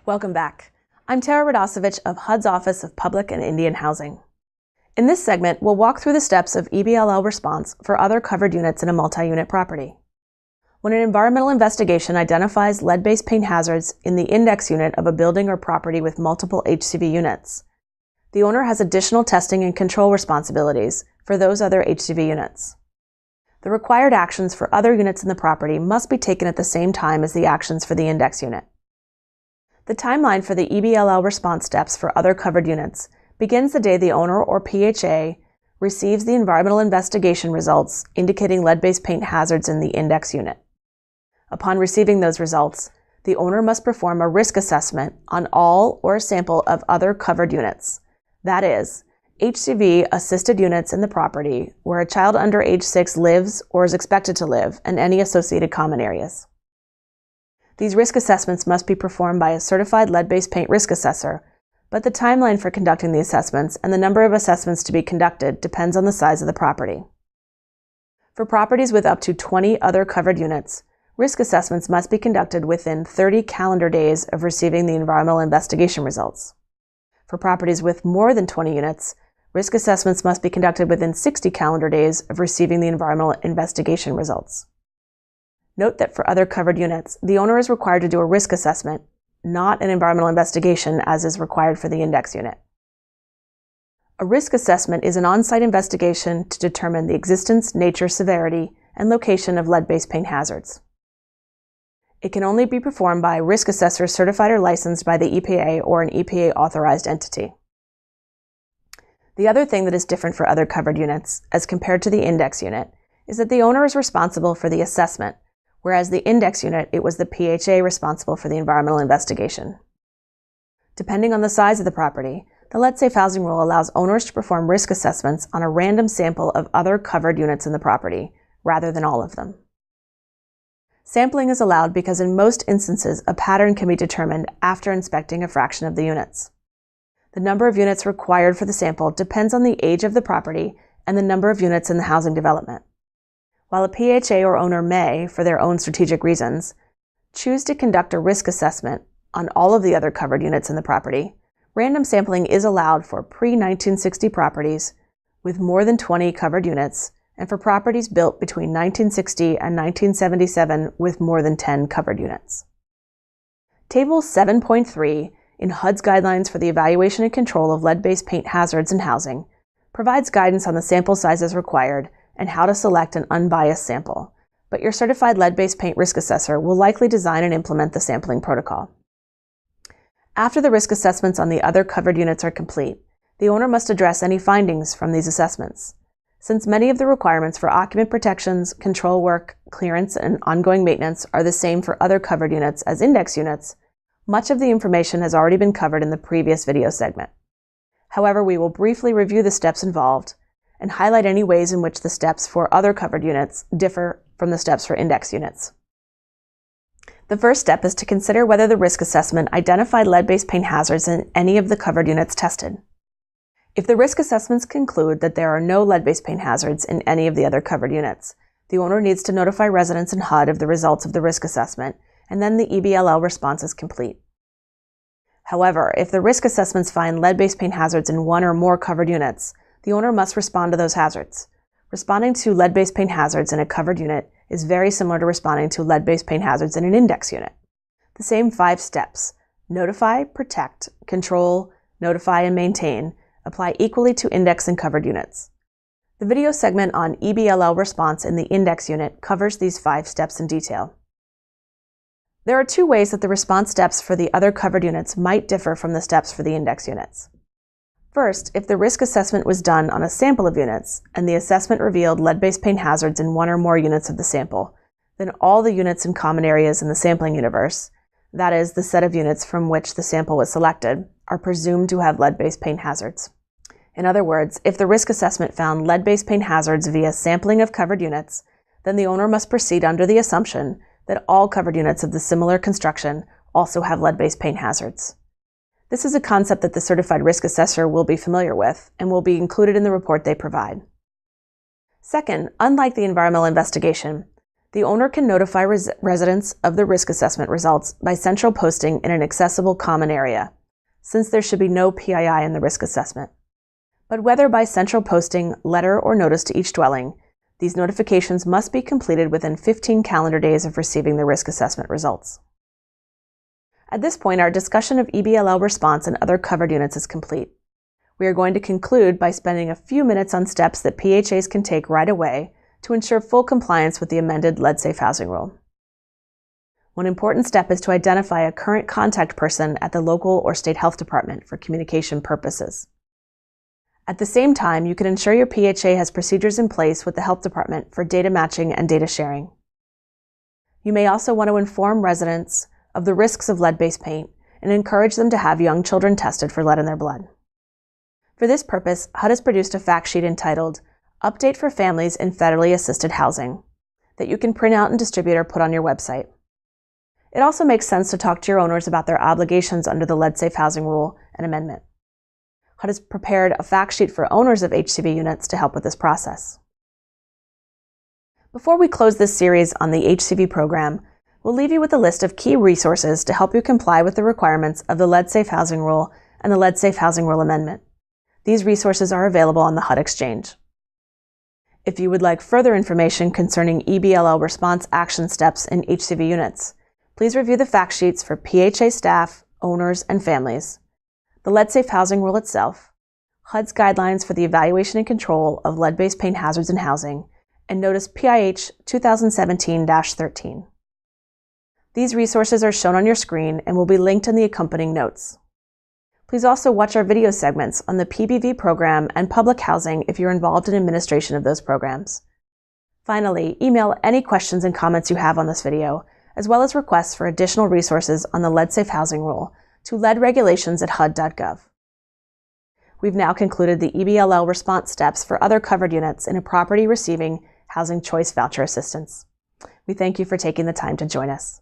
Welcome back. I'm Tara Radosevich of HUD's Office of Public and Indian Housing. In this segment, we'll walk through the steps of EBLL Response for other covered units in a multi-unit property. When an environmental investigation identifies lead-based paint hazards in the index unit of a building or property with multiple HCV units, the owner has additional testing and control responsibilities for those other HCV units. The required actions for other units in the property must be taken at the same time as the actions for the index unit. The timeline for the EBLL response steps for other covered units begins the day the owner or PHA receives the environmental investigation results indicating lead-based paint hazards in the index unit. Upon receiving those results, the owner must perform a risk assessment on all or a sample of other covered units, that is, HCV-assisted units in the property where a child under age 6 lives or is expected to live, and any associated common areas. These risk assessments must be performed by a certified lead-based paint risk assessor, but the timeline for conducting the assessments and the number of assessments to be conducted depends on the size of the property. For properties with up to 20 other covered units, risk assessments must be conducted within 30 calendar days of receiving the environmental investigation results. For properties with more than 20 units, risk assessments must be conducted within 60 calendar days of receiving the environmental investigation results. Note that for other covered units, the owner is required to do a risk assessment, not an environmental investigation as is required for the index unit. A risk assessment is an on-site investigation to determine the existence, nature, severity, and location of lead-based paint hazards. It can only be performed by a risk assessor certified or licensed by the EPA or an EPA-authorized entity. The other thing that is different for other covered units, as compared to the index unit, is that the owner is responsible for the assessment, whereas the index unit, it was the PHA responsible for the environmental investigation. Depending on the size of the property, the Let's Safe Housing Rule allows owners to perform risk assessments on a random sample of other covered units in the property, rather than all of them. Sampling is allowed because in most instances, a pattern can be determined after inspecting a fraction of the units. The number of units required for the sample depends on the age of the property and the number of units in the housing development. While a PHA or owner may, for their own strategic reasons, choose to conduct a risk assessment on all of the other covered units in the property, random sampling is allowed for pre-1960 properties with more than 20 covered units and for properties built between 1960 and 1977 with more than 10 covered units. Table 7.3 in HUD's Guidelines for the Evaluation and Control of Lead-Based Paint Hazards in Housing provides guidance on the sample sizes required and how to select an unbiased sample, but your certified lead-based paint risk assessor will likely design and implement the sampling protocol. After the risk assessments on the other covered units are complete, the owner must address any findings from these assessments. Since many of the requirements for occupant protections, control work, clearance, and ongoing maintenance are the same for other covered units as index units, much of the information has already been covered in the previous video segment. However, we will briefly review the steps involved and highlight any ways in which the steps for other covered units differ from the steps for index units. The first step is to consider whether the risk assessment identified lead-based paint hazards in any of the covered units tested. If the risk assessments conclude that there are no lead-based paint hazards in any of the other covered units, the owner needs to notify residents and HUD of the results of the risk assessment, and then the EBLL response is complete. However, if the risk assessments find lead-based paint hazards in one or more covered units, the owner must respond to those hazards. Responding to lead-based paint hazards in a covered unit is very similar to responding to lead-based paint hazards in an index unit. The same 5 steps, notify, protect, control, notify, and maintain, apply equally to index and covered units. The video segment on EBLL response in the index unit covers these 5 steps in detail. There are 2 ways that the response steps for the other covered units might differ from the steps for the index units. First, if the risk assessment was done on a sample of units and the assessment revealed lead-based paint hazards in one or more units of the sample, then all the units and common areas in the sampling universe, that is, the set of units from which the sample was selected, are presumed to have lead-based paint hazards. In other words, if the risk assessment found lead-based paint hazards via sampling of covered units, then the owner must proceed under the assumption that all covered units of the similar construction also have lead-based paint hazards. This is a concept that the certified risk assessor will be familiar with and will be included in the report they provide. Second, unlike the environmental investigation, The owner can notify residents of the risk assessment results by central posting in an accessible common area, since there should be no PII in the risk assessment. But whether by central posting, letter, or notice to each dwelling, these notifications must be completed within 15 calendar days of receiving the risk assessment results. At this point, our discussion of EBLL Response and other covered units is complete. We are going to conclude by spending a few minutes on steps that PHAs can take right away to ensure full compliance with the amended lead-safe housing rule. One important step is to identify a current contact person at the local or state health department for communication purposes. At the same time, you can ensure your PHA has procedures in place with the health department for data matching and data sharing. You may also want to inform residents of the risks of lead-based paint and encourage them to have young children tested for lead in their blood. For this purpose, HUD has produced a fact sheet entitled Update for Families in Federally Assisted Housing that you can print out and distribute or put on your website. It also makes sense to talk to your owners about their obligations under the lead-safe housing rule and amendment. HUD has prepared a fact sheet for owners of HCV units to help with this process. Before we close this series on the HCV program, we'll leave you with a list of key resources to help you comply with the requirements of the lead-safe housing rule and the lead-safe housing rule amendment. These resources are available on the HUD Exchange. If you would like further information concerning EBLL response action steps in HCV units, please review the fact sheets for PHA staff, owners, and families, the lead-safe housing rule itself, HUD's guidelines for the evaluation and control of lead-based paint hazards in housing, and Notice PIH 2017-13. These resources are shown on your screen and will be linked in the accompanying notes. Please also watch our video segments on the PBV program and public housing if you're involved in administration of those programs. Finally, email any questions and comments you have on this video, as well as requests for additional resources on the lead-safe housing rule to leadregulations@hud.gov. We've now concluded the EBLL response steps for other covered units in a property receiving Housing Choice Voucher Assistance. We thank you for taking the time to join us.